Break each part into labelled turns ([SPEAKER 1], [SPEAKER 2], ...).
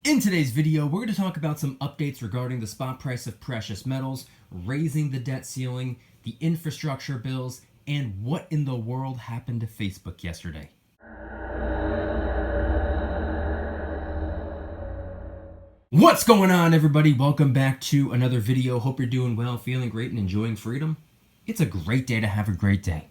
[SPEAKER 1] In today's video, we're going to talk about some updates regarding the spot price of precious metals, raising the debt ceiling, the infrastructure bills, and what in the world happened to Facebook yesterday. What's going on, everybody? Welcome back to another video. Hope you're doing well, feeling great, and enjoying freedom. It's a great day to have a great day.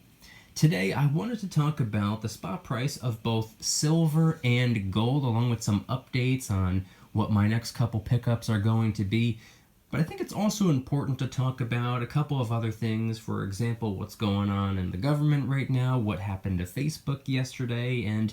[SPEAKER 1] Today, I wanted to talk about the spot price of both silver and gold, along with some updates on what my next couple pickups are going to be. But I think it's also important to talk about a couple of other things. For example, what's going on in the government right now, what happened to Facebook yesterday, and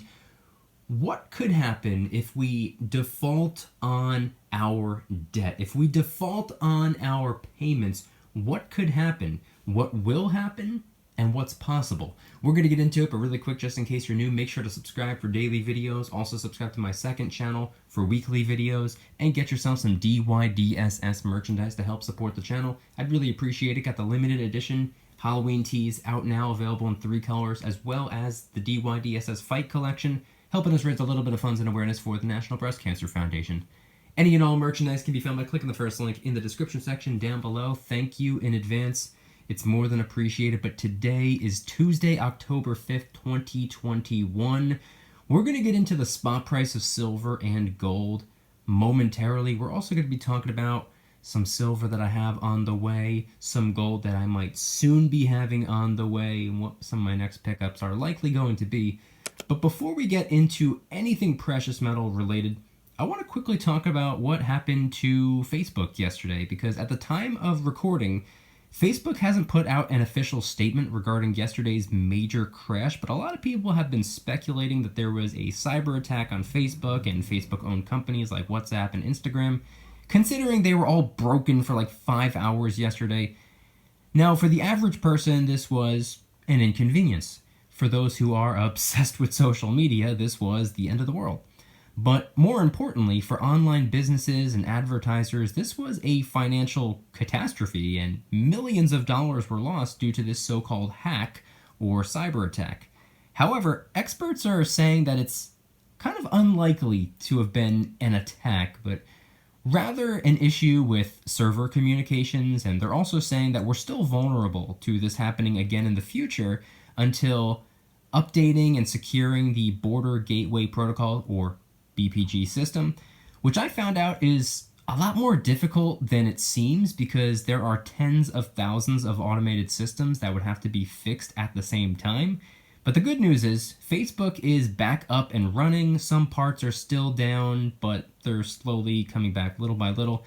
[SPEAKER 1] what could happen if we default on our debt? If we default on our payments, what could happen? What will happen? And what's possible. We're going to get into it, but really quick, just in case you're new, make sure to subscribe for daily videos. Also subscribe to my second channel for weekly videos, and get yourself some DYDSS merchandise to help support the channel. I'd really appreciate it. Got the limited edition Halloween tees out now, available in 3 colors, as well as the DYDSS Fight Collection, helping us raise a little bit of funds and awareness for the National Breast Cancer Foundation. Any and all merchandise can be found by clicking the first link in the description section down below. Thank you in advance. It's more than appreciated. But today is Tuesday, October 5th, 2021. We're going to get into the spot price of silver and gold momentarily. We're also going to be talking about some silver that I have on the way, some gold that I might soon be having on the way, and what some of my next pickups are likely going to be. But before we get into anything precious metal related, I want to quickly talk about what happened to Facebook yesterday, because at the time of recording, Facebook hasn't put out an official statement regarding yesterday's major crash, but a lot of people have been speculating that there was a cyber attack on Facebook and Facebook-owned companies like WhatsApp and Instagram, considering they were all broken for like 5 hours yesterday. Now, for the average person, this was an inconvenience. For those who are obsessed with social media, this was the end of the world. But more importantly, for online businesses and advertisers, this was a financial catastrophe, and millions of dollars were lost due to this so-called hack or cyber attack. However, experts are saying that it's kind of unlikely to have been an attack, but rather an issue with server communications, and they're also saying that we're still vulnerable to this happening again in the future until updating and securing the Border Gateway Protocol, or BPG system, which I found out is a lot more difficult than it seems, because there are tens of thousands of automated systems that would have to be fixed at the same time. But the good news is Facebook is back up and running. Some parts are still down, but they're slowly coming back little by little.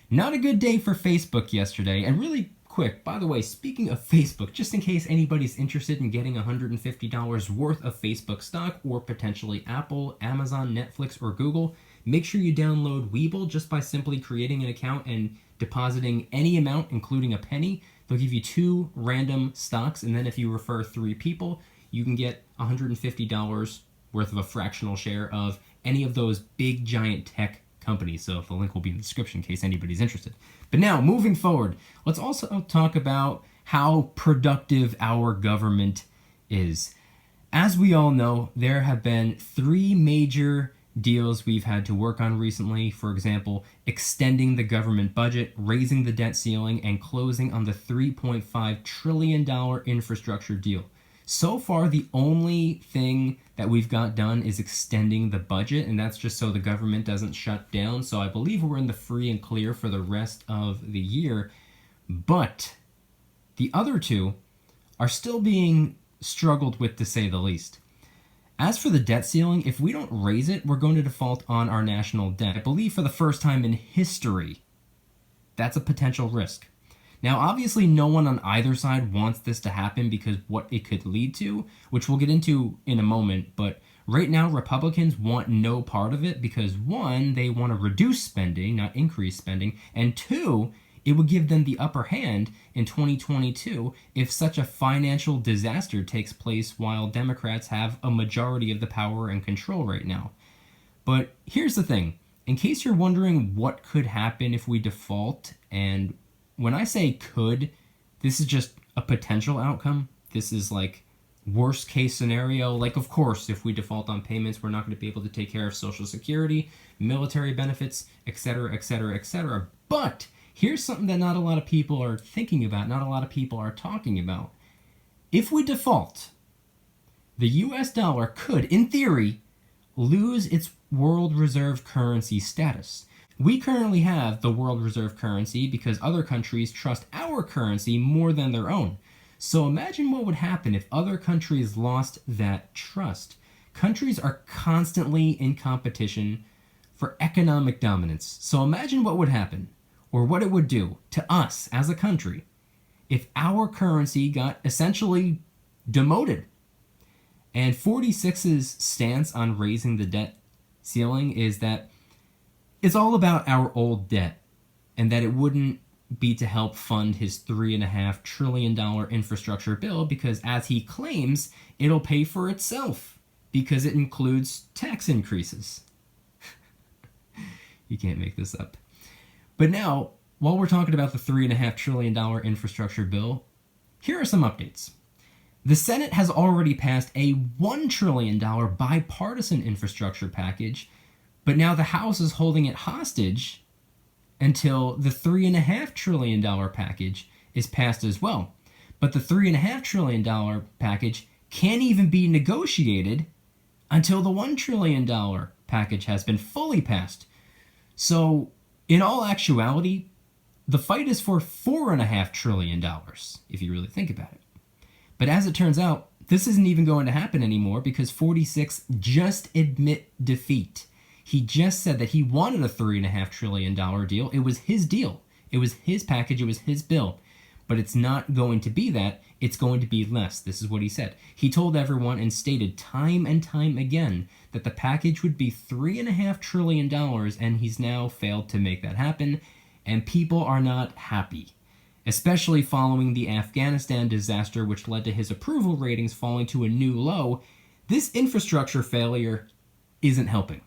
[SPEAKER 1] Not a good day for Facebook yesterday. And really quick, by the way, speaking of Facebook, just in case anybody's interested in getting $150 worth of Facebook stock, or potentially Apple, Amazon, Netflix, or Google, make sure you download Webull just by simply creating an account and depositing any amount, including a penny. They'll give you 2 random stocks, and then if you refer 3 people, you can get $150 worth of a fractional share of any of those big giant tech companies. So the link will be in the description in case anybody's interested. But now, moving forward, let's also talk about how productive our government is. As we all know, there have been 3 major deals we've had to work on recently. For example, extending the government budget, raising the debt ceiling, and closing on the $3.5 trillion infrastructure deal. So far, the only thing that we've got done is extending the budget, and that's just so the government doesn't shut down. So I believe we're in the free and clear for the rest of the year. But the other 2 are still being struggled with, to say the least. As for the debt ceiling, if we don't raise it, we're going to default on our national debt. I believe for the first time in history, that's a potential risk. Now, obviously, no one on either side wants this to happen because what it could lead to, which we'll get into in a moment, but right now, Republicans want no part of it because, 1, they want to reduce spending, not increase spending, and 2, it would give them the upper hand in 2022 if such a financial disaster takes place while Democrats have a majority of the power and control right now. But here's the thing. In case you're wondering what could happen if we default, and when I say could, this is just a potential outcome. This is like worst case scenario, like of course, if we default on payments, we're not going to be able to take care of Social Security, military benefits, etc., etc., etc. But here's something that not a lot of people are thinking about, not a lot of people are talking about. If we default, the US dollar could, in theory, lose its world reserve currency status. We currently have the world reserve currency because other countries trust our currency more than their own. So imagine what would happen if other countries lost that trust. Countries are constantly in competition for economic dominance. So imagine what would happen, or what it would do to us as a country, if our currency got essentially demoted. And 46's stance on raising the debt ceiling is that it's all about our old debt, and that it wouldn't be to help fund his $3.5 trillion infrastructure bill because, as he claims, it'll pay for itself because it includes tax increases. You can't make this up. But now, while we're talking about the $3.5 trillion infrastructure bill, here are some updates. The Senate has already passed a $1 trillion bipartisan infrastructure package, but now the House is holding it hostage until the $3.5 trillion package is passed as well. But the $3.5 trillion package can't even be negotiated until the $1 trillion package has been fully passed. So, in all actuality, the fight is for $4.5 trillion, if you really think about it. But as it turns out, this isn't even going to happen anymore because 46 just admit defeat. He just said that he wanted a $3.5 trillion deal. It was his deal. It was his package. It was his bill. But it's not going to be that. It's going to be less. This is what he said. He told everyone and stated time and time again that the package would be $3.5 trillion, and he's now failed to make that happen. And people are not happy, especially following the Afghanistan disaster, which led to his approval ratings falling to a new low. This infrastructure failure isn't helping.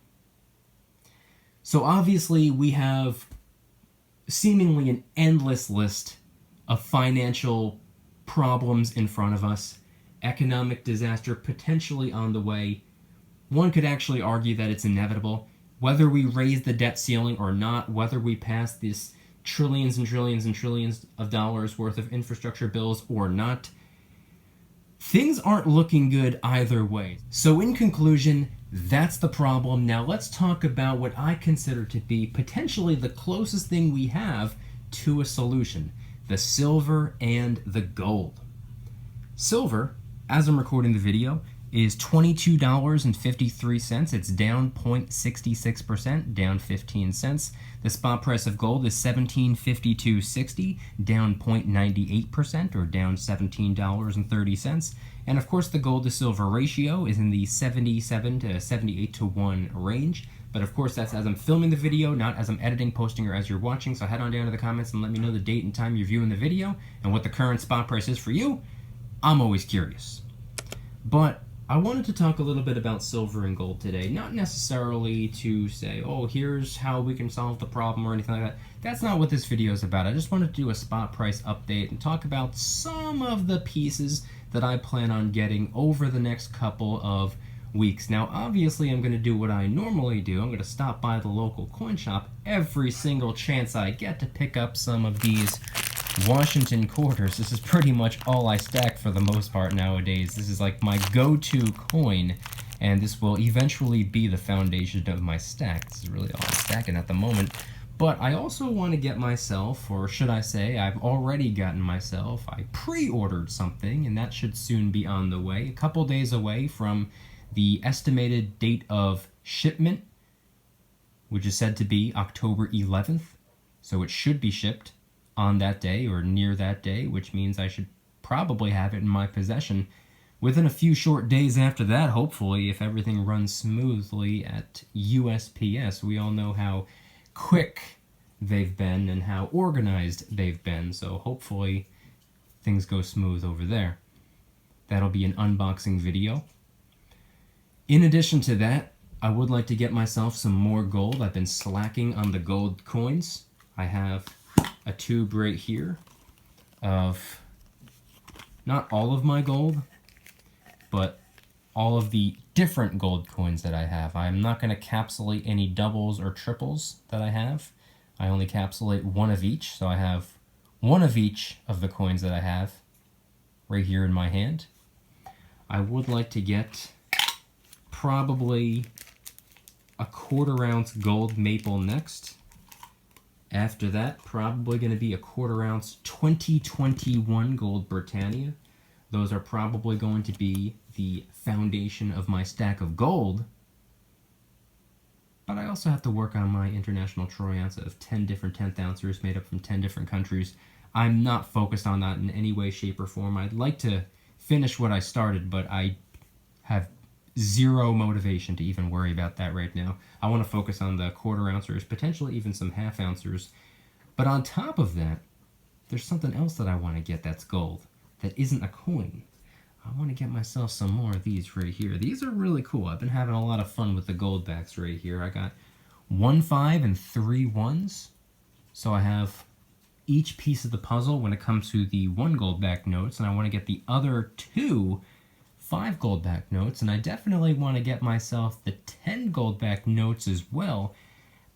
[SPEAKER 1] So obviously we have seemingly an endless list of financial problems in front of us, economic disaster potentially on the way. One could actually argue that it's inevitable. Whether we raise the debt ceiling or not, whether we pass this trillions and trillions and trillions of dollars worth of infrastructure bills or not, things aren't looking good either way. So in conclusion, that's the problem. Now let's talk about what I consider to be potentially the closest thing we have to a solution: the silver and the gold. Silver, as I'm recording the video, is $22.53. It's down 0.66%, down 15 cents. The spot price of gold is $17.5260, down 0.98%, or down $17.30. And of course, the gold to silver ratio is in the 77 to 78 to 1 range. But of course, that's as I'm filming the video, not as I'm editing, posting, or as you're watching. So head on down to the comments and let me know the date and time you're viewing the video and what the current spot price is for you. I'm always curious. But I wanted to talk a little bit about silver and gold today, not necessarily to say, oh, here's how we can solve the problem or anything like that. That's not what this video is about. I just wanted to do a spot price update and talk about some of the pieces that I plan on getting over the next couple of weeks. Now, obviously, I'm going to do what I normally do. I'm going to stop by the local coin shop every single chance I get to pick up some of these Washington quarters. This is pretty much all I stack for the most part nowadays. This is like my go-to coin, and this will eventually be the foundation of my stack. This is really all I'm stacking at the moment. But I also want to get myself, or should I say, I've already gotten myself, I pre-ordered something, and that should soon be on the way. A couple days away from the estimated date of shipment, which is said to be October 11th. So it should be shipped on that day or near that day, which means I should probably have it in my possession within a few short days after that, hopefully, if everything runs smoothly at USPS. We all know how quick they've been and how organized they've been, so hopefully things go smooth over there. That'll be an unboxing video. In addition to that, I would like to get myself some more gold. I've been slacking on the gold coins. I have a tube right here of not all of my gold, but all of the different gold coins that I have. I'm not going to capsulate any doubles or triples that I have. I only capsulate one of each, so I have one of each of the coins that I have right here in my hand. I would like to get probably a 1/4 ounce gold maple next. After that, probably going to be a 1/4 ounce 2021 gold Britannia. Those are probably going to be the foundation of my stack of gold. But I also have to work on my international troy ounce of 10 different 10th ounces made up from 10 different countries. I'm not focused on that in any way, shape, or form. I'd like to finish what I started, but I have zero motivation to even worry about that right now. I want to focus on the 1/4 ounces, potentially even some 1/2 ounces. But on top of that, there's something else that I want to get that's gold, that isn't a coin. I want to get myself some more of these right here. These are really cool. I've been having a lot of fun with the gold backs right here. I got 1 5 and 3 1s. So I have each piece of the puzzle when it comes to the 1 gold back notes, and I want to get the other 2 5 gold back notes, and I definitely want to get myself the 10 gold back notes as well.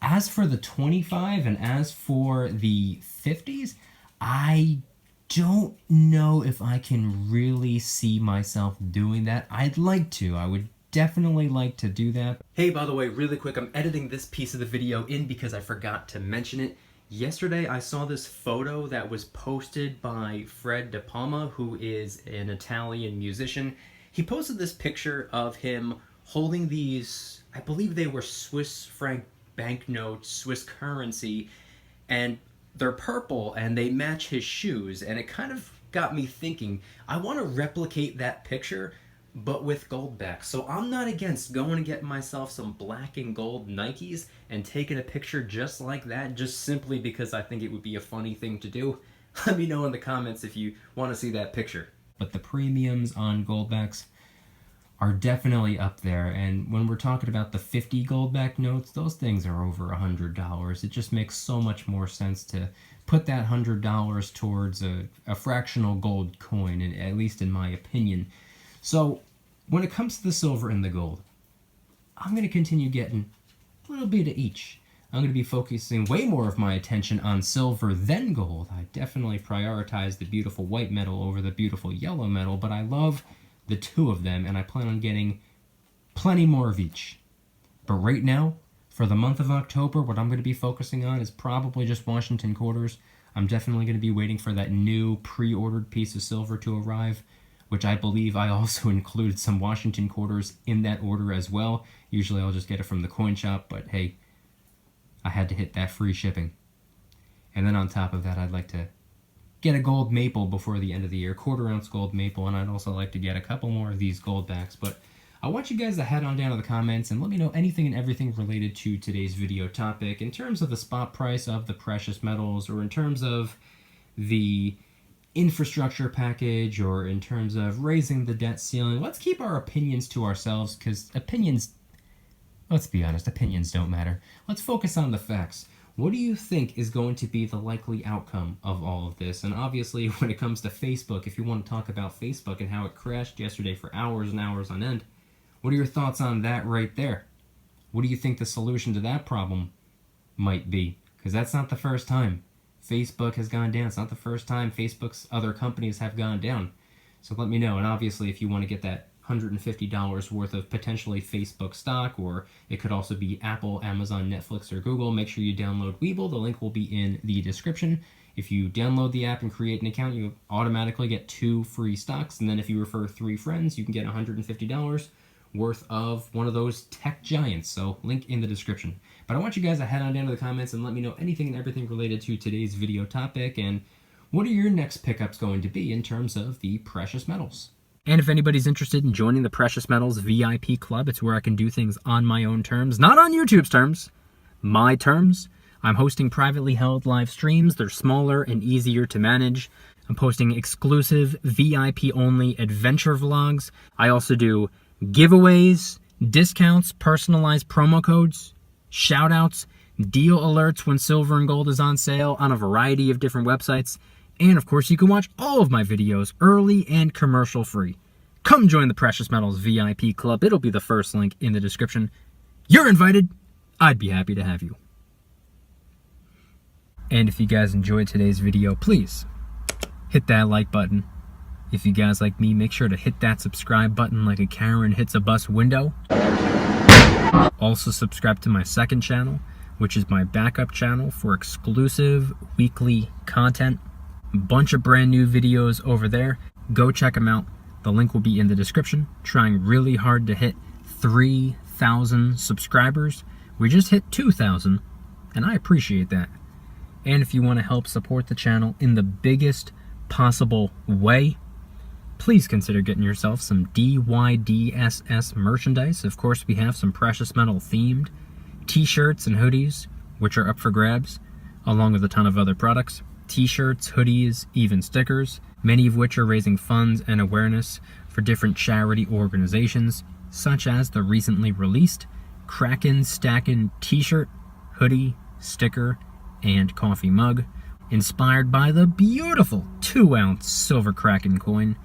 [SPEAKER 1] As for the 25 and as for the 50s, I don't know if I can really see myself doing that. I'd like to. I would definitely like to do that. Hey, by the way, really quick, I'm editing this piece of the video in because I forgot to mention it. Yesterday, I saw this photo that was posted by Fred De Palma, who is an Italian musician. He posted this picture of him holding these, I believe they were Swiss franc banknotes, Swiss currency, and they're purple and they match his shoes. And it kind of got me thinking, I want to replicate that picture, but with gold backs. So I'm not against going and getting myself some black and gold Nikes and taking a picture just like that, just simply because I think it would be a funny thing to do. Let me know in the comments if you want to see that picture. But the premiums on gold backs are definitely up there, and when we're talking about the 50 gold back notes, those things are over $100. It just makes so much more sense to put that $100 towards a fractional gold coin, at least in my opinion. So when it comes to the silver and the gold, I'm going to continue getting a little bit of each. I'm going to be focusing way more of my attention on silver than gold. I definitely prioritize the beautiful white metal over the beautiful yellow metal, but I love the 2 of them, and I plan on getting plenty more of each. But right now, for the month of October, what I'm going to be focusing on is probably just Washington quarters. I'm definitely going to be waiting for that new pre-ordered piece of silver to arrive, which I believe I also included some Washington quarters in that order as well. Usually I'll just get it from the coin shop, but hey, I had to hit that free shipping. And then on top of that, I'd like to get a gold maple before the end of the year, 1/4 ounce gold maple, and I'd also like to get a couple more of these gold backs. But I want you guys to head on down to the comments and let me know anything and everything related to today's video topic in terms of the spot price of the precious metals, or in terms of the infrastructure package, or in terms of raising the debt ceiling. Let's keep our opinions to ourselves, because opinions, let's be honest, opinions don't matter. Let's focus on the facts. What do you think is going to be the likely outcome of all of this? And obviously, when it comes to Facebook, if you want to talk about Facebook and how it crashed yesterday for hours and hours on end, what are your thoughts on that right there? What do you think the solution to that problem might be? Because that's not the first time Facebook has gone down. It's not the first time Facebook's other companies have gone down. So let me know. And obviously, if you want to get that $150 worth of potentially Facebook stock, or it could also be Apple, Amazon, Netflix, or Google, make sure you download Webull. The link will be in the description. If you download the app and create an account, you automatically get 2 free stocks, and then if you refer 3 friends, you can get $150 worth of one of those tech giants. So link in the description. But I want you guys to head on down to the comments and let me know anything and everything related to today's video topic, and what are your next pickups going to be in terms of the precious metals. And if anybody's interested in joining the Precious Metals VIP Club, it's where I can do things on my own terms, not on YouTube's terms, my terms. I'm hosting privately held live streams. They're smaller and easier to manage. I'm posting exclusive VIP-only adventure vlogs. I also do giveaways, discounts, personalized promo codes, shoutouts, deal alerts when silver and gold is on sale on a variety of different websites. And of course, you can watch all of my videos early and commercial free. come join the Precious Metals VIP Club. It'll be the first link in the description. You're invited. I'd be happy to have you. And if you guys enjoyed today's video, please hit that like button. If you guys like me, make sure to hit that subscribe button like a Karen hits a bus window. Also subscribe to my second channel, which is my backup channel for exclusive weekly content. A bunch of brand new videos over there. Go check them out. The link will be in the description. Trying really hard to hit 3,000 subscribers. We just hit 2,000, and I appreciate that. And if you want to help support the channel in the biggest possible way, please consider getting yourself some DYDSS merchandise. Of course, we have some precious metal themed t-shirts and hoodies, which are up for grabs, along with a ton of other products. T-shirts, hoodies, even stickers, many of which are raising funds and awareness for different charity organizations, such as the recently released Kraken Stackin' t-shirt, hoodie, sticker, and coffee mug, inspired by the beautiful 2-ounce silver Kraken coin,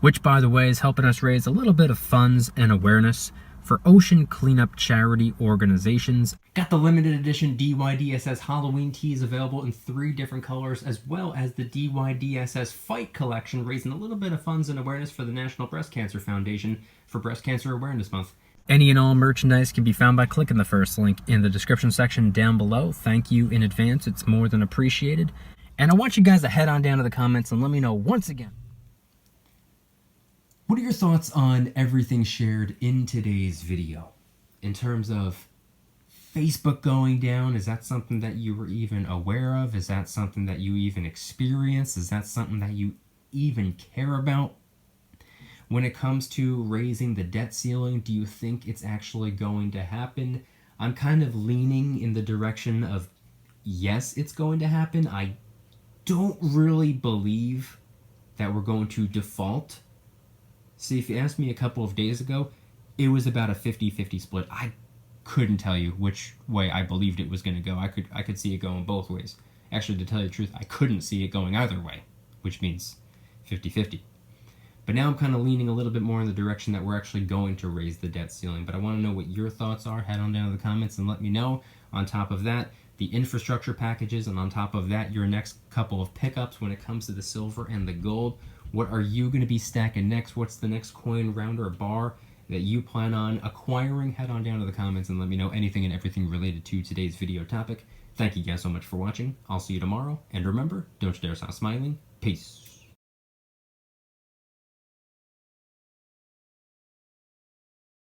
[SPEAKER 1] which, by the way, is helping us raise a little bit of funds and awareness for ocean cleanup charity organizations. Got the limited edition DYDSS Halloween tees available in 3 different colors, as well as the DYDSS Fight collection, raising a little bit of funds and awareness for the National Breast Cancer Foundation for Breast Cancer Awareness Month. Any and all merchandise can be found by clicking the first link in the description section down below. Thank you in advance. It's more than appreciated. And I want you guys to head on down to the comments and let me know once again, what are your thoughts on everything shared in today's video? In terms of Facebook going down, is that something that you were even aware of? Is that something that you even experienced? Is that something that you even care about? When it comes to raising the debt ceiling, do you think it's actually going to happen? I'm kind of leaning in the direction of yes, it's going to happen. I don't really believe that we're going to default. See, if you asked me a couple of days ago, it was about a 50-50 split. I couldn't tell you which way I believed it was going to go. I could see it going both ways. Actually, to tell you the truth, I couldn't see it going either way, which means 50-50. But now I'm kind of leaning a little bit more in the direction that we're actually going to raise the debt ceiling. But I want to know what your thoughts are. Head on down to the comments and let me know. On top of that, the infrastructure packages, and on top of that, your next couple of pickups when it comes to the silver and the gold. What are you going to be stacking next? What's the next coin, round, or bar that you plan on acquiring? Head on down to the comments and let me know anything and everything related to today's video topic. Thank you guys so much for watching. I'll see you tomorrow. And remember, don't you dare stop smiling. Peace.